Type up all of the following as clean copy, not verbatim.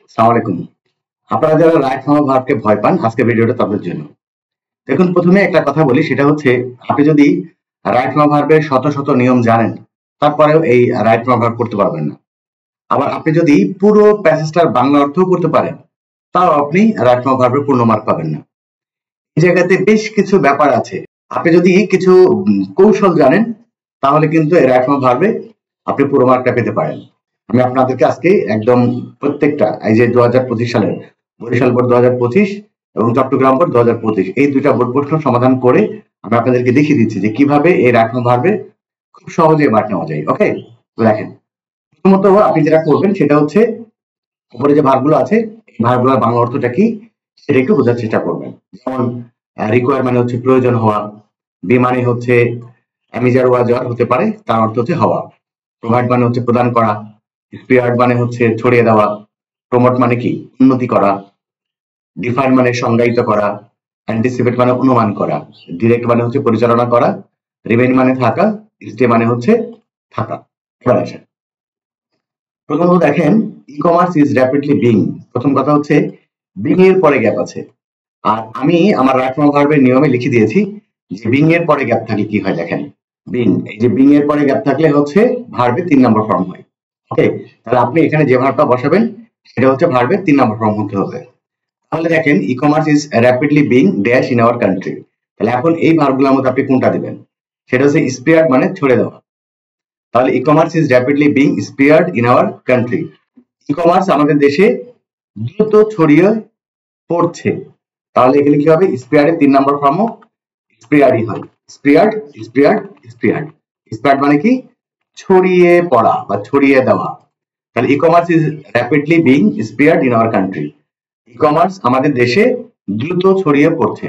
আসসালামু আলাইকুম। আপনারা যারা রাইট ফর্ম অফ ভার্বকে ভয় পান, আজকে ভিডিওটা তাদের জন্য। দেখুন, প্রথমে একটা কথা বলি, সেটা হচ্ছে আপনি যদি রাইট ফর্ম অফ ভার্বের শত শত নিয়ম জানেন, তারপরেও এই রাইট ফর্ম অফ ভার্ব করতে পারবেন না। আবার আপনি যদি পুরো প্যাসেজটার বাংলা অর্থও করতে পারেন, তাও আপনি রাইট ফর্ম অফ ভার্বের পূর্ণ মার্ক পাবেন না। এই জায়গাতে বেশ কিছু ব্যাপার আছে। আপনি যদি কিছু কৌশল জানেন, তাহলে কিন্তু এই রাইট ফর্ম অফ ভার্বে আপনি পুরো মার্কটা পেতে পারেন। আমি আপনাদেরকে আজকে একদম প্রত্যেকটা, এই যে 2025 সালের বরিশাল বোর্ড 2025 এবং চট্টগ্রাম বোর্ড 2025, এই দুইটা বোর্ড প্রশ্ন সমাধান করে আমি আপনাদেরকে দেখিয়ে দিচ্ছি যে কিভাবে এই রাইট ফর্ম ভার্বে খুব সহজে মার্ক নেওয়া যায়। ওকে, তো দেখেন, প্রথমত আপনি যেটা করবেন সেটা হচ্ছে উপরে যে ভার্বগুলো আছে, এই ভার্বগুলোর বাংলা অর্থটা কি সেটা একটু বোঝার চেষ্টা করবেন। যেমন রিকোয়ার মানে হচ্ছে প্রয়োজন হওয়া, বি মানে হচ্ছে অ্যামিজার ওয়াজার হতে পারে, তার অর্থ হচ্ছে হওয়া। প্রোভাইড মানে হচ্ছে প্রদান করা, স্পিয়ার্ড মানে হচ্ছে ছড়িয়ে দেওয়া, প্রমোট মানে কি উন্নতি করা, ডিফাইন মানে সংজ্ঞায়িত করা, অ্যান্টিসিপেট মানে অনুমান করা, ডিরেক্ট মানে হচ্ছে পরিচালনা করা, রিমেইন মানে থাকা, স্টে মানে হচ্ছে থাকা। এবার আসেন, প্রথমত দেখেন, e commerce is rapidly being. প্রথম কথা হচ্ছে বিং এর পরে গ্যাপ আছে, আর আমি আমার রাইট ফর্ম ভার্বের নিয়মে লিখে দিয়েছি যে বিং এর পরে গ্যাপ থাকলে কি হয়। দেখেন, বিং, এই যে বিং এর পরে গ্যাপ থাকলে হচ্ছে ভার্বের 3 নম্বর ফর্ম হয়। ওকে, তাহলে আপনি এখানে যে ভার্বটা বসাবেন সেটা হচ্ছে ভার্বের 3 নম্বর ফর্ম হতে হবে। তাহলে দেখেন, e commerce is rapidly being dash in our country. তাহলে এখন এই ভার্বগুলোর মধ্যে আপনি কোনটা দিবেন? সেটা হচ্ছে স্প্রেড মানে ছড়ে দেওয়া। তাহলে e commerce is rapidly being spread in our country. E commerce আমাদের দেশে দ্রুত ছড়িয়ে পড়ছে। তাহলে এখানে কি হবে? স্প্রেডের 3 নম্বর ফর্মও স্প্রেডই হয়। Spread, spread, spread. স্প্রেড মানে কি ছড়িয়ে পড়া বা ছড়িয়ে দেওয়া। তাহলে e commerce is rapidly being spread in our country. E commerce আমাদের দেশে দ্রুত ছড়িয়ে পড়ছে।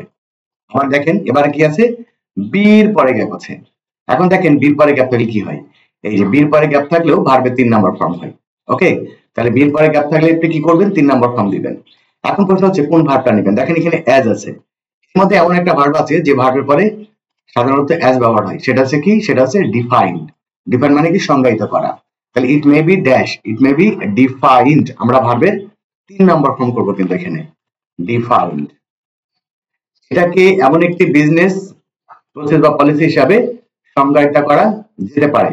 আবার দেখেন, এবারে কি আছে? বীর পরে গ্যাপ আছে। এখন দেখেন, বীর পরে গ্যাপ থাকলে কি হয়? এই যে বীর পরে গ্যাপ থাকলেও ভার্বের 3 নাম্বার ফর্ম হয়। ওকে, তাহলে বীর পরে গ্যাপ থাকলে আপনি কি করবেন? 3 নাম্বার ফর্ম দিবেন। এখন প্রশ্ন হচ্ছে কোন ভার্বটা নেবেন। দেখেন এখানে অ্যাজ আছে। এর মধ্যে এমন একটা ভার্ব আছে যে ভার্বের পরে সাধারণত অ্যাজ ব্যবহার হয়। সেটা হচ্ছে কি? সেটা হচ্ছে ডিফাইন্ড। ডিফাইন মানে কি সংজ্ঞায়িত করা। তাহলে it may be dash, it may be defined. আমরা ভার্বের 3 নাম্বার ফর্ম করব কিন্তু এখানে ডিফাইন্ড। এটাকে এমন একটি বিজনেস প্রসেস বা পলিসি হিসাবে সংজ্ঞায়িত করা যেতে পারে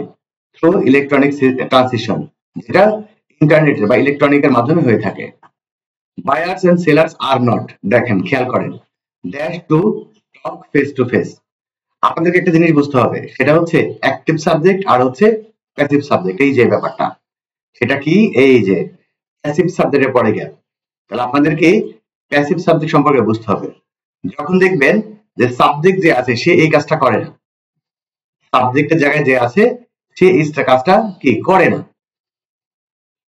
থ্রু ইলেকট্রনিক ট্রানজিশন, যেটা ইন্টারনেটের বা ইলেকট্রনিকের মাধ্যমে হয়ে থাকে। Buyers and sellers are not, দেখেন খেয়াল করেন, dash to talk face to face. আপনাদেরকে একটা জিনিস বুঝতে হবে, সেটা হচ্ছে অ্যাক্টিভ সাবজেক্ট আর হচ্ছে প্যাসিভ সাবজেক্ট। এই যে ব্যাপারটা, সেটা কি? এই যে প্যাসিভ সাবজেক্টের পরে গেল। তাহলে আপনাদেরকে প্যাসিভ সাবজেক্ট সম্পর্কে বুঝতে হবে। যখন দেখবেন যে সাবজেক্ট যে আছে সে এই কাজটা করে না, সাবজেক্টের জায়গায় যে আছে সে এই কাজটা কি করে না,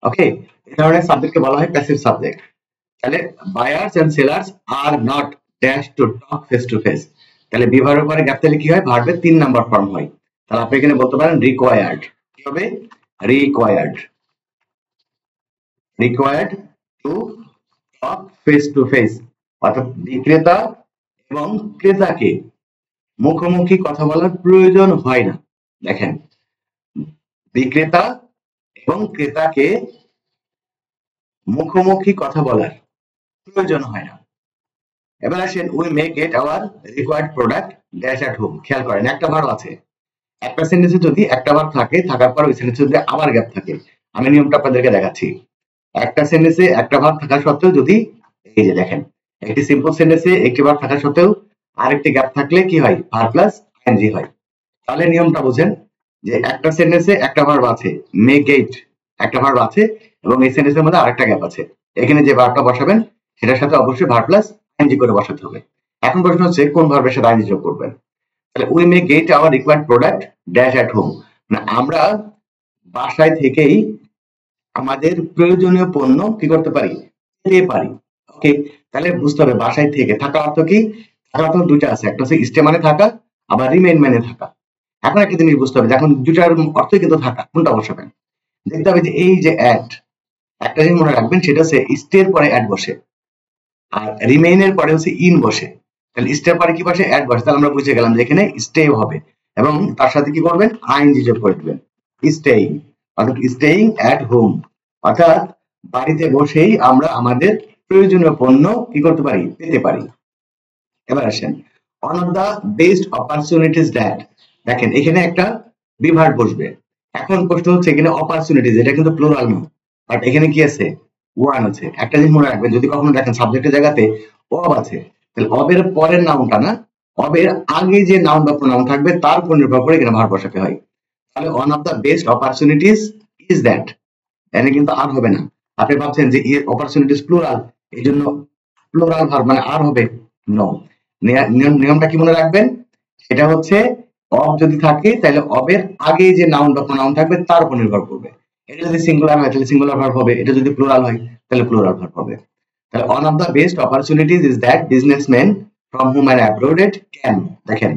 ওকে, এই ধরনের সাবজেক্টকে বলা হয় প্যাসিভ সাবজেক্ট। তাহলে buyers and sellers are not dash to talk face to face. তাহলে বিভাগের পরে গ্যাপ থাকলে কি হয়? ভার্বের 3 নাম্বার ফর্ম হয়। তাহলে আপনি এখানে বলতে পারেন রিকোয়ার্ড। কি হবে? Required, required to talk face to face. অর্থাৎ বিক্রেতা এবং ক্রেতাকে মুখোমুখি কথা বলার প্রয়োজন হয় না। দেখেন, বিক্রেতা এবং ক্রেতাকে মুখোমুখি কথা বলার প্রয়োজন হয় না। এবার আসেন, we make it hour required product dash at home. খেয়াল করেন, একটা ভার্ব আছে, একটা সেন্টেন্সে যদি একটা ভার্ব থাকে, থাকার পর ওই সেন্টেন্সে যদি আবার গ্যাপ থাকে, আমি নিয়মটা আপনাদেরকে দেখাচ্ছি। একটা সেন্টেন্সে একটা ভার্ব থাকা সত্ত্বেও যদি, এই যে দেখেন, একটি সিম্পল সেন্টেন্সে একটি ভার্ব থাকা সত্ত্বেও আরেকটি গ্যাপ থাকলে কি হয়? ভার্ব প্লাস আইএনজি হয়। তাহলে নিয়মটা বুঝেন যে একটা সেন্টেন্সে একটা ভার্ব আছে, মেক ইট একটা ভার্ব আছে, এবং এই সেন্টেন্সের মধ্যে আরেকটা গ্যাপ আছে। এখানে যে ভার্বটা বসাবেন সেটার সাথে অবশ্যই ভার্ব প্লাস আইএনজি করে বসাতে হবে। এখন প্রশ্ন হচ্ছে কোন ভার্বের সাথে আইএনজি যোগ করবেন। তাহলে we make it hour required product dash at home, মানে আমরা বাসায় থেকেই আমাদের প্রয়োজনীয় পণ্য কি করতে পারি? পেতে পারি। ওকে, তাহলে বুঝতে হবে বাসায় থেকে থাকা অর্থ কি? থাকা অর্থ দুইটা আছে, একটা হচ্ছে স্টে মানে থাকা, আবার রিমেইন মানে থাকা। এখন একটা জিনিস বুঝতে হবে, এখন দুটার অর্থই কিন্তু থাকা, কোনটা বসাবেন? দেখতে হবে যে এই যে অ্যাড, একটা জিনিস মনে রাখবেন, সেটা হচ্ছে স্টে এর পরে অ্যাড বসে, আর রিমেইন এর পরে হচ্ছে ইন বসে। তাহলে স্টে এর পরে কি বসে? অ্যাড বসে। তাহলে আমরা বুঝে গেলাম যে এখানে স্টে হবে, এবং তার সাথে কি করবেন? আইএনজি যোগ করে দিবেন, স্টেইং, অর্থাৎ স্টেইং অ্যাট হোম। অর্থাৎ বাড়িতে বসেই আমরা আমাদের প্রয়োজনীয় পণ্য কি করতে পারি, পেতে পারি। এবার আসেন, one of the best opportunities that, দেখেন এখানে একটা বিভার বসবে। এখন প্রশ্ন হচ্ছে এখানে অপরচুনিটিস, এটা কিন্তু প্লুরাল না, বাট এখানে কি আছে, ওয়ান আছে। একটা জিনিস মনে রাখবেন, যদি কখনো দেখেন সাবজেক্টের জায়গাতে অব আছে, তাহলে অবের পরের নাউনটা না, অবের আগে যে নাউন বা প্রোনাউন থাকবে তার উপর নির্ভর করে এখানে ভার বসাতে হয়। তাহলে one of the best opportunities is that, এখানে কিন্তু আর হবে না। আপনি ভাবছেন যে অপরচুনিটিস প্লুরাল, এই জন্য প্লুরাল ভার্ব মানে আর হবে, নো। নিয়মটা কি মনে রাখবেন, সেটা হচ্ছে অব যদি থাকে তাহলে অবের আগে যে নাউন বা প্রোনাউন থাকবে তার উপর নির্ভর করবে। এটা যদি সিঙ্গুলার হয় তাহলে সিঙ্গুলার ভার্ব হবে, এটা যদি প্লুরাল হয় তাহলে প্লুরাল ভার্ব হবে। তাহলে one of the best opportunities is that businessman from whom an abroaded can, দেখেন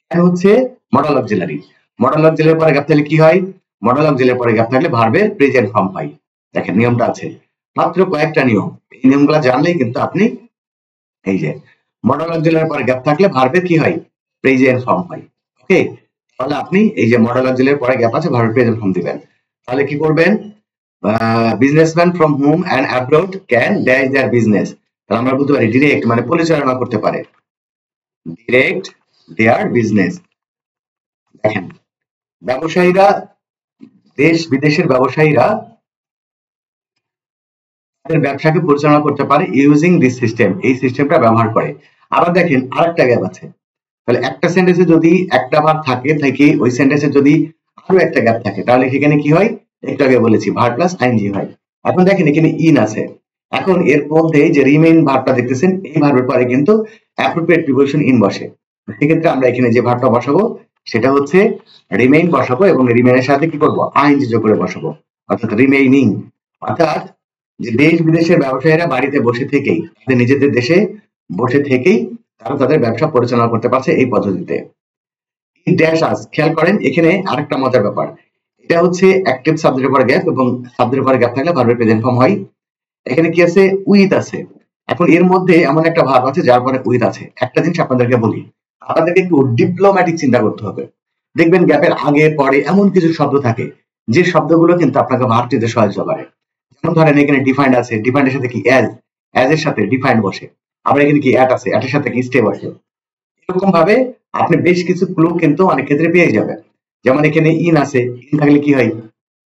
ক্যান হচ্ছে মডেল অক্সিলারি, মডেল অক্সিলারি পরে গ্যাপ থাকলে কি হয়, মডেল অক্সিলারি পরে গ্যাপ থাকলে ভার্বের প্রেজেন্ট ফর্ম হয়। দেখেন নিয়মটা আছে, মাত্র কয়েকটা নিয়ম, এই নিয়মগুলো জানলেই কিন্তু আপনি, এই যে মডেল অক্সিলারি পরে গ্যাপ থাকলে ভার্বের কি হয়, প্রেজেন্ট ফর্ম হয়। ওকে, তাহলে আপনি এই যে মডেল অক্সিলারি পরে গ্যাপ আছে ভার্বের প্রেজেন্ট ফর্ম দিবেন। তাহলে কি করবেন, businessman from home and abroad can dash there business, তাহলে আমরা বলতে পারি ডিরেক্ট মানে পরিচালনা করতে পারে, ডিরেক্ট দেয়ার বিজনেস। দেখেন ব্যবসায়ীরা, দেশ বিদেশের ব্যবসায়ীরা তাদের ব্যবসাকে পরিচালনা করতে পারে ইউজিং দিস সিস্টেম, এই সিস্টেমটা ব্যবহার করে। আবার দেখেন আরেকটা গ্যাপ আছে, তাহলে একটা সেন্টেন্সে যদি একটা ভার্ব থাকে থেকে ওই সেন্টেন্সে যদি আরো একটা গ্যাপ থাকে তাহলে সেখানে কি হয়, একটু আগে বলেছি ভার্ব প্লাস আইএনজি হয়। এখন দেখেন এখানে ইন আছে, এখন এর মধ্যে যে রিমেইন ভার্বটা দেখতেছেন এই ভার্বের পরে কিন্তু অ্যাপ্রোপ্রিয়েট প্রিপোজিশন ইন বসে। সেক্ষেত্রে আমরা এখানে যে ভার্বটা বসাবো সেটা হচ্ছে রিমেইন বসাবো এবং রিমেইনের সাথে কি করবো, আইএনজি যোগ করে বসাবো, অর্থাৎ রিমেইনিং। অর্থাৎ যে দেশ বিদেশের ব্যবসায়ীরা বাড়িতে বসে থেকেই, তাদের নিজেদের দেশে বসে থেকেই তারা তাদের ব্যবসা পরিচালনা করতে পারছে এই পদ্ধতিতে। ড্যাশ আস, খেয়াল করেন এখানে আরেকটা মজার ব্যাপার, এটা হচ্ছে অ্যাক্টিভ সাবজেক্টের পরে গ্যাপ এবং সাবজেক্টের পরে গ্যাপ থাকলে ভার্বের প্রেজেন্ট ফর্ম হয়। এখানে কি আছে, উইথ আছে। এখন এর মধ্যে এমন একটা ভার্ব আছে যার পরে উইথ আছে। একটা জিনিস আপনাদেরকে বলি, আপনাদেরকে একটু ডিপ্লোম্যাটিক চিন্তা করতে হবে। দেখবেন গ্যাপের আগে পরে এমন কিছু শব্দ থাকে যে শব্দগুলো কিন্তু আপনাকে ভার্ব দিতে সহায়তা করে। যেমন ধরেন এখানে ডিফাইন্ড আছে, ডিফাইন্ডের সাথে কি অ্যাজ, অ্যাজ এর সাথে ডিফাইন্ড বসে। আবার এখানে কি অ্যাট আছে, অ্যাটের সাথে কি স্টে বসে। এরকম ভাবে আপনি বেশ কিছু ক্লু কিন্তু অনেক ক্ষেত্রে পেয়ে যাবেন। যেমন এখানে ইন আছে, ইন থাকলে কি হয়,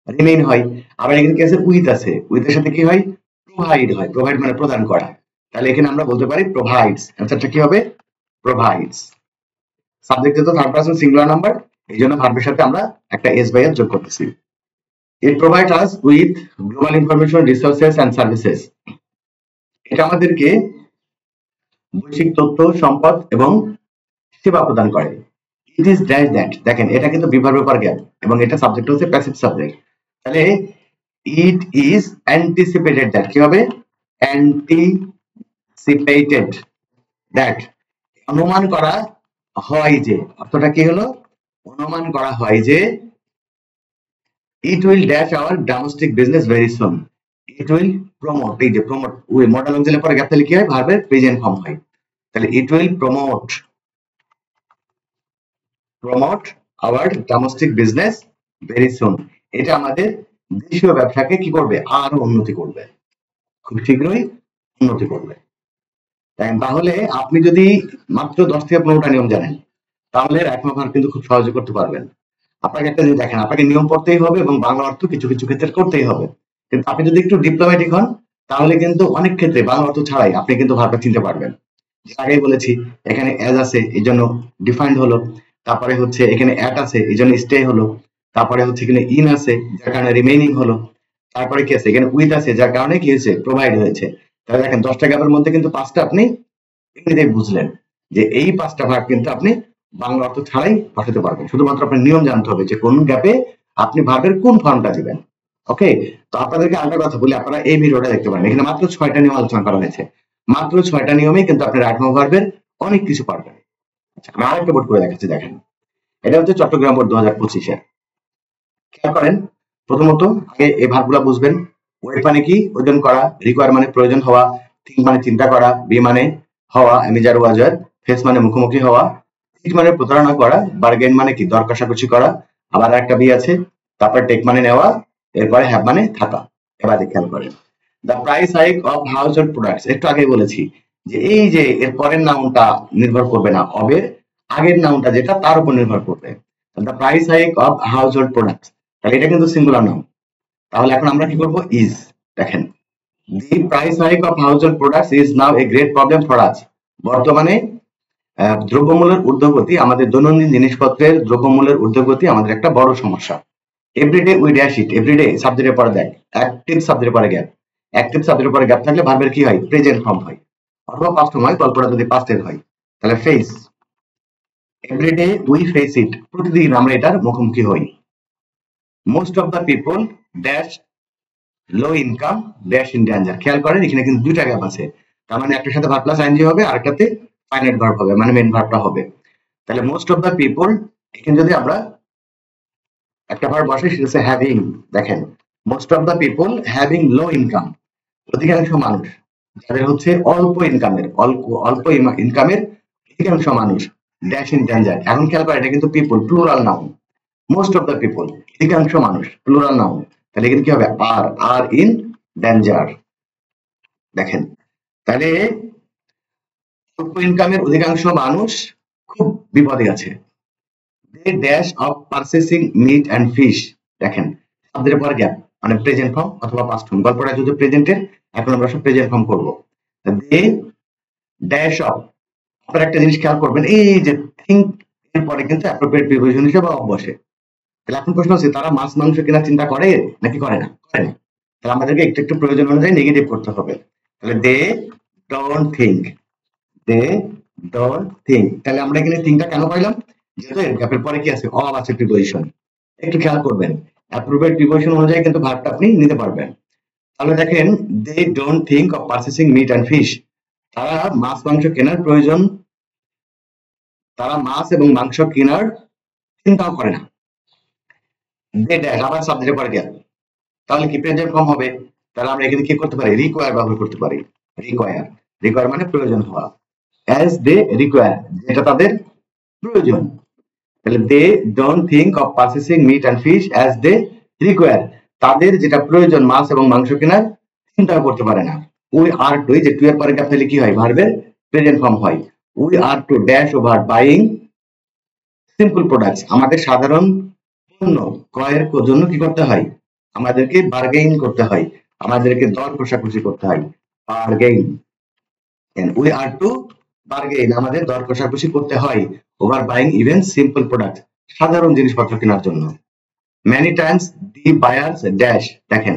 রিমেইন হয়। আবার এখানে কি আছে, উইথ আছে, উইথ এর সাথে কি হয়, প্রোভাইড হয়। প্রোভাইড মানে প্রদান করা, তাহলে এখানে আমরা বলতে পারি প্রোভাইডস। অ্যান্সারটা কি হবে, প্রোভাইডস। সাবজেক্ট যেহেতু থার্ড পারসন সিঙ্গুলার নাম্বার, এই জন্য ভার্বের সাথে আমরা একটা এস বাই এস যোগ করতেছি। It provide us with global information resources and services, এটা আমাদেরকে বৈশ্বিক তথ্য সম্পদ এবং সেবা প্রদান করে। ইট ইজ ড্যাশ দ্যাট, দেখেন এটা কিন্তু বিভার্বের উপর গ্যাপ এবং এটা সাবজেক্ট হচ্ছে প্যাসিভ সাবজেক্ট। তাহলে ইট ইজ অ্যান্টিসিপেটেড দ্যাট, কি হবে, অ্যান্টিসিপেটেড দ্যাট, অনুমান করা হয় যে, অর্থটা কি হলো, অনুমান করা হয় যে it will dash our domestic business very soon, it will promote, এই যে প্রমোট ওই মডেল অঞ্চলের পরে গ্যাপ তাহলে কি হয়, ভার্বের প্রেজেন্ট ফর্ম হয়। তাহলে it will promote our domestic business very soon, এটা আমাদের দেশীয় ব্যবসাকে কি করবে, আরো উন্নতি করবে, খুব শীঘ্রই উন্নতি করবে। তাহলে আপনি যদি মাত্র 10 থেকে 15টা নিয়ম জানেন তাহলে রাইট ভার্ব কিন্তু খুব সহজে করতে পারবেন। আপনাকে একটা জিনিস দেখেন, আপনাকে নিয়ম পড়তেই হবে এবং বাংলা অর্থ কিছু কিছু ক্ষেত্রে করতেই হবে, কিন্তু আপনি যদি একটু ডিপ্লোম্যাটিক হন তাহলে কিন্তু অনেক ক্ষেত্রে বাংলা অর্থ ছাড়াই আপনি কিন্তু ভার্বটা চিনতে পারবেন। আগেই বলেছি এখানে অ্যাজ আছে এই জন্য ডিফাইন্ড হলো, তারপরে হচ্ছে এখানে অ্যাট আছে এই জন্য স্টে হলো, তারপরে হচ্ছে এখানে ইন আছে যার কারণে রিমেইনিং হলো, তারপরে কি আছে, এখানে উইথ আছে যার কারণে কি হয়েছে, প্রোভাইড হয়েছে। তাহলে দেখেন 10টা গ্যাপের মধ্যে কিন্তু 5টা আপনি এমনিতেই বুঝলেন যে এই 5টা ভার্ব কিন্তু আপনি বাংলা অর্থ ছাড়াই বসাতে পারবেন, শুধুমাত্র আপনার নিয়ম জানতে হবে যে কোন গ্যাপে আপনি ভার্বের কোন ফর্মটা দিবেন। ওকে, তো আপনাদেরকে আরেকটা কথা বলি, আপনারা এই ভিডিওটা দেখতে পারেন, এখানে মাত্র 6টা নিয়ম আলোচনা করা হয়েছে, মাত্র 6টা নিয়মে কিন্তু আপনি রাইট ভার্বের অনেক কিছু পারবেন। আচ্ছা, আমি আরেকটা বোর্ড করে দেখাচ্ছি, দেখেন এটা হচ্ছে চট্টগ্রাম বোর্ড 2025-এর। খেয়াল করেন, প্রথমত আগে এই ভার্বগুলো বুঝবেন। ওয়েট মানে কি, ওজন করা, রিকোয়ার মানে প্রয়োজন হওয়া, থিঙ্ক মানে চিন্তা করা, বি মানে হওয়া, এমিজার ওয়াজার, ফেস মানে মুখোমুখি হওয়া, চিট মানে প্রতারণা করা, বার্গেন মানে কি দর কষাকষি করা, আবার একটা বি আছে, তারপর টেক মানে নেওয়া, এরপরে হ্যাভ মানে থাকা। এবার খেয়াল করেন the price hike of house hold products, একটু আগে বলেছি যে এই যে এর পরের নাউনটা নির্ভর করবে না, অবের আগের নাউনটা যেটা তার উপর নির্ভর করবে। The price hike of house hold products, তাহলে এটা কিন্তু সিঙ্গুলার নাউন। তাহলে এখন আমরা কি করব, ইজ। দেখেন, দি price hike of house hold products is now a great problem for us, বর্তমানে দ্রব্যমূল্যের ঊর্ধ্বগতি, আমাদের দৈনন্দিন জিনিসপত্রের দ্রব্যমূল্যের ঊর্ধ্বগতি আমাদের একটা বড় সমস্যা। Everyday we dash it, everyday সাবজেক্টের পরে দেখ, অ্যাক্টিভ সাবজেক্টের পরে গ্যাপ, অ্যাক্টিভ সাবজেক্টের পরে গ্যাপ থাকলে ভার্বের কি হয়, প্রেজেন্ট ফর্ম হয়, অথবা পাস্ট ফর্ম হয়, গল্পটা যদি পাস্টের হয় তাহলে face. Everyday we face it, প্রতিদিন আমরা এটার মুখোমুখি হই। Most of the people dash low income dash in danger, খেয়াল করেন এখানে কিন্তু দুইটা গ্যাপ আছে, তার মানে একটার সাথে ভার্ব প্লাস আইএনজি হবে, আরেকটাতে ফাইনাইট ভার্ব হবে, মানে মেইন ভার্বটা হবে। তাহলে মোস্ট অফ দ্য পিপল, এখানে যদি আমরা একটা ভার্ব বসে সেটা হচ্ছে হ্যাভিং। দেখেন, most of the people having low income, অধিকাংশ মানুষ যাদের হচ্ছে অল্প ইনকামের, অল্প ইনকামের অধিকাংশ মানুষ ড্যাশ ইন ডেঞ্জার। এখন খেয়াল করেন এটা কিন্তু people plural noun, most of the people অধিকাংশ মানুষ প্লুরাল নাউন, তাহলে এখানে কি হবে, আর ইন ডেঞ্জার। দেখেন, তাহলে অল্প ইনকামের অধিকাংশ মানুষ খুব বিপদে আছে। They dash of purchasing meat and fish, দেখেন সাবজেক্টের পর গ্যাপ, মানে প্রেজেন্ট ফর্ম অথবা পাস্ট ফর্ম, গল্পটা যদি প্রেজেন্টের, এখন আমরা সব প্রেজেন্ট ফর্ম করবো। দে ড্যাশ অফ, আপনারা একটা জিনিস খেয়াল করবেন, এই যে থিঙ্ক এর পরে কিন্তু অ্যাপ্রোপ্রিয়েট প্রিপোজিশন হিসেবে অফ বসে। তাহলে এখন প্রশ্ন হচ্ছে, তারা মাছ মাংস কেনার চিন্তা করে নাকি করে না? করে না। তাহলে আমাদেরকে একটু একটু প্রয়োজন অনুযায়ী নেগেটিভ করতে হবে। তাহলে they don't think, they don't think, তাহলে আমরা এখানে থিঙ্কটা কেন পাইলাম, যেহেতু এর গ্যাপের পরে কি আছে, অফ আছে প্রিপোজিশন। একটু খেয়াল করবেন, অ্যাপ্রোপ্রিয়েট প্রিপোজিশন অনুযায়ী কিন্তু ভার্বটা আপনি নিতে পারবেন। তাহলে দেখেন, they don't think of purchasing meat and fish, তারা মাছ মাংস কেনার প্রয়োজন, তারা মাছ এবং মাংস কেনার চিন্তাও করে না। দে ড্যাশ, আবার সাবজেক্টের পরে গ্যাপ, তাহলে কি প্রেজেন্ট ফর্ম হবে। তাহলে আমরা এখানে কি করতে পারি, রিকোয়ার ব্যবহার করতে পারি। রিকোয়ার, রিকোয়ার মানে প্রয়োজন হওয়া, অ্যাজ দে রিকোয়ার, যেটা তাদের প্রয়োজন। তাহলে they don't think of purchasing meat and fish as they require, তাদের যেটা প্রয়োজন মাছ এবং মাংস কেনার চিন্তাও করতে পারে না। উই আর টু, যে টু এর পরে গ্যাপ থাকলে কি হয়, ভার্বের প্রেজেন্ট ফর্ম হয়। We are to dash over buying simple products, আমাদের সাধারণ পণ্য ক্রয়ের জন্য কি করতে হয়, আমাদেরকে বার্গেইন করতে হয়, আমাদেরকে দর কষাকষি করতে হয়, bargain. We are to bargain, আমাদের দর কষাকষি করতে হয়, over buying even simple product, সাধারণ জিনিসপত্র কেনার জন্য। Many times the buyers dash, দেখেন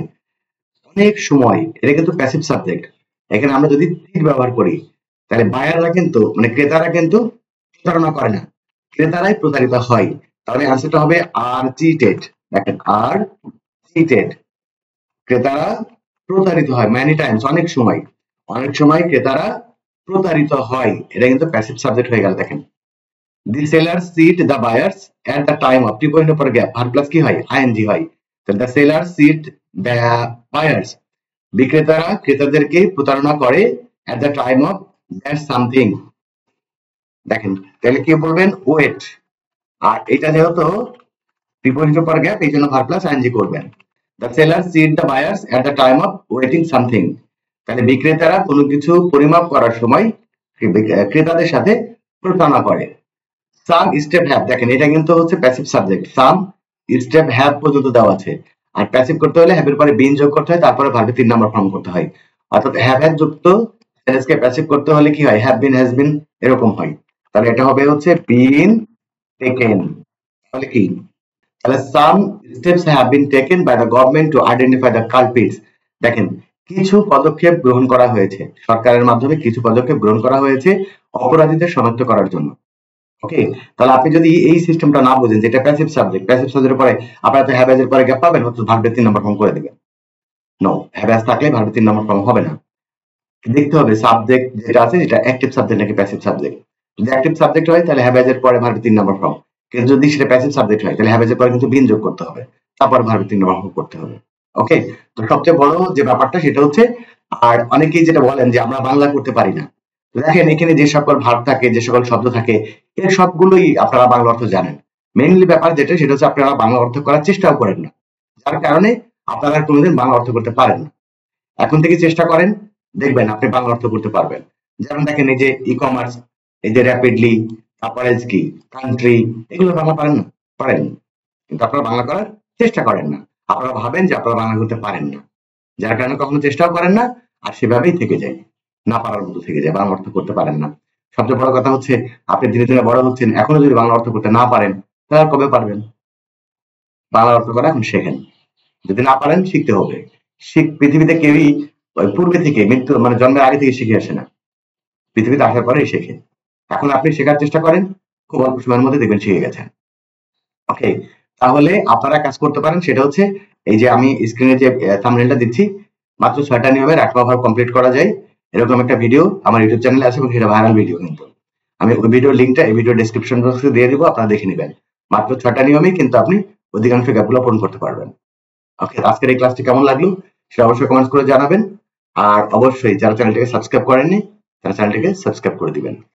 অনেক সময়, এটা কিন্তু প্যাসিভ সাবজেক্ট, এখানে আমরা যদি ঠিক ব্যবহার করি তাহলে বায়াররা কিন্তু, মানে ক্রেতারা কিন্তু প্রতারণা করে না, ক্রেতারাই প্রতারিত হয়। তাহলে আনসারটা হবে আর চিটেড। দেখেন, আর চিটেড, ক্রেতারা প্রতারিত হয়, মেনি টাইমস অনেক সময়, অনেক সময় ক্রেতারা প্রতারিত হয়, এটা কিন্তু প্যাসিভ সাবজেক্ট হয়ে গেল। দেখেন, the sellers cheat the buyers at the time of, প্রিপোজিশনের পর গ্যাপ, ভার্ব প্লাস কি হয়, আইএনজি হয়। The sellers cheat the buyers, বিক্রেতারা ক্রেতাদেরকে প্রতারণা করে at the time of that something. দেখেন, তাহলে কি বলবেন, ওয়েট, আর এটা যেহেতু প্রিপোজিশনের পর গ্যাপ, এই জন্য ভার্ব প্লাস আইএনজি করবেন। The sellers cheat the buyers at the time of waiting something, তাহলে বিক্রেতারা কোনো কিছু পরিমাপ করার সময় ক্রেতাদের সাথে প্রতারণা করে। সাম স্টেপ হ্যাভ, দেখেন এটা কিন্তু হচ্ছে passive subject, some step have পর্যন্ত দেওয়া আছে, আর প্যাসিভ করতে হলে হ্যাভের পরে বিন যোগ করতে হয়, তারপরে ভার্বে 3 নাম্বার ফর্ম করতে হয়। অর্থাৎ হ্যাভ হ্যাভ যুক্ত সেন্টেন্সকে প্যাসিভ করতে হলে কি হয়, হ্যাভ বিন হ্যাজ বিন এরকম হয়। তাহলে এটা হবে হচ্ছে বিন টেকেন। তাহলে কি, তাহলে some steps have been taken by the government to identify the culprits, দেখেন কিছু পদক্ষেপ গ্রহণ করা হয়েছে, সরকারের মাধ্যমে কিছু পদক্ষেপ গ্রহণ করা হয়েছে অপরাধীদের শনাক্ত করার জন্য। ওকে, তাহলে আপনি যদি এই সিস্টেমটা না বুঝেন, যেটা প্যাসিভ সাবজেক্ট, প্যাসিভ সাবজেক্টের পরে আপনারা তো হ্যাভ এর পরে গ্যাপ পাবেন, অথচ ভার্বের 3 নম্বর ফর্ম করে দিবেন। নো, হ্যাভ থাকলে ভার্বের 3 নম্বর ফর্ম হবে না, দেখতে হবে সাবজেক্ট যেটা আছে যেটা অ্যাক্টিভ সাবজেক্ট নাকি প্যাসিভ সাবজেক্ট। যদি অ্যাক্টিভ সাবজেক্ট হয় তাহলে হ্যাভ এর পরে ভার্বের 3 নম্বর ফর্ম, কিন্তু যদি সেটা প্যাসিভ সাবজেক্ট হয় তাহলে হ্যাভ এর পরে কিন্তু বিন যোগ করতে হবে, তারপর ভার্বের 3 নম্বর ফর্ম করতে হবে। ওকে, তো সবচেয়ে বড় যে ব্যাপারটা সেটা হচ্ছে, আর অনেকেই যেটা বলেন যে আমরা বাংলা করতে পারি না, দেখেন এখানে যে সকল ভার্ব থাকে, যে সকল শব্দ থাকে, এর সবগুলোই আপনারা বাংলা অর্থ জানেন। মেইনলি ব্যাপার যেটা সেটা হচ্ছে আপনারা বাংলা অর্থ করার চেষ্টাও করেন না, যার কারণে আপনারা কোনোদিন বাংলা অর্থ করতে পারেন না। এখন থেকে চেষ্টা করেন, দেখবেন আপনি বাংলা অর্থ করতে পারবেন। যেমন দেখেন এই যে ই-কমার্স, এই যে র্যাপিডলি, তারপরে কি কান্ট্রি, এগুলো বাংলা পারেন না? পারেন, কিন্তু আপনারা বাংলা করার চেষ্টা করেন না। আপনারা ভাবেন যে আপনারা বাংলা করতে পারেন না, যার কারণে কখনো চেষ্টাও করেন না, আর সেভাবেই থেকে যায়, না পারার মতো থেকে যায়, বাংলা অর্থ করতে পারেন না। সবচেয়ে বড় কথা হচ্ছে আপনি ধীরে ধীরে বড় হচ্ছেন, এখনো যদি বাংলা অর্থ করতে না পারেন তাহলে আর কবে পারবেন? বাংলা অর্থ করা এখন শেখেন, যদি না পারেন শিখতে হবে। পৃথিবীতে কেউই পূর্বে থেকে মৃত্যু মানে জন্মের আগে থেকে শিখে আসে না, পৃথিবীতে আসার পরেই শেখে। এখন আপনি শেখার চেষ্টা করেন, খুব অল্প সময়ের মধ্যে দেখবেন শিখে গেছেন। ওকে, তাহলে আপনারা কাজ করতে পারেন, সেটা হচ্ছে এই যে আমি স্ক্রিনে যে থাম্বনেলটা দিচ্ছি, মাত্র 6টা নিয়মে রাইট ভার্ব কমপ্লিট করা যায়, এরকম একটা ভিডিও আমার ইউটিউব চ্যানেলে আছে এবং সেটা ভাইরাল ভিডিও। কিন্তু আমি ওই ভিডিওর লিঙ্কটা এই ভিডিও ডেসক্রিপশন বক্সে দিয়ে দিব, আপনারা দেখে নেবেন। মাত্র 6টা নিয়মেই কিন্তু আপনি অধিকাংশ গ্যাপগুলো পূরণ করতে পারবেন। ওকে, আজকের এই ক্লাসটি কেমন লাগলো সেটা অবশ্যই কমেন্টস করে জানাবেন, আর অবশ্যই যারা চ্যানেলটিকে সাবস্ক্রাইব করেননি তারা চ্যানেলটিকে সাবস্ক্রাইব করে দিবেন।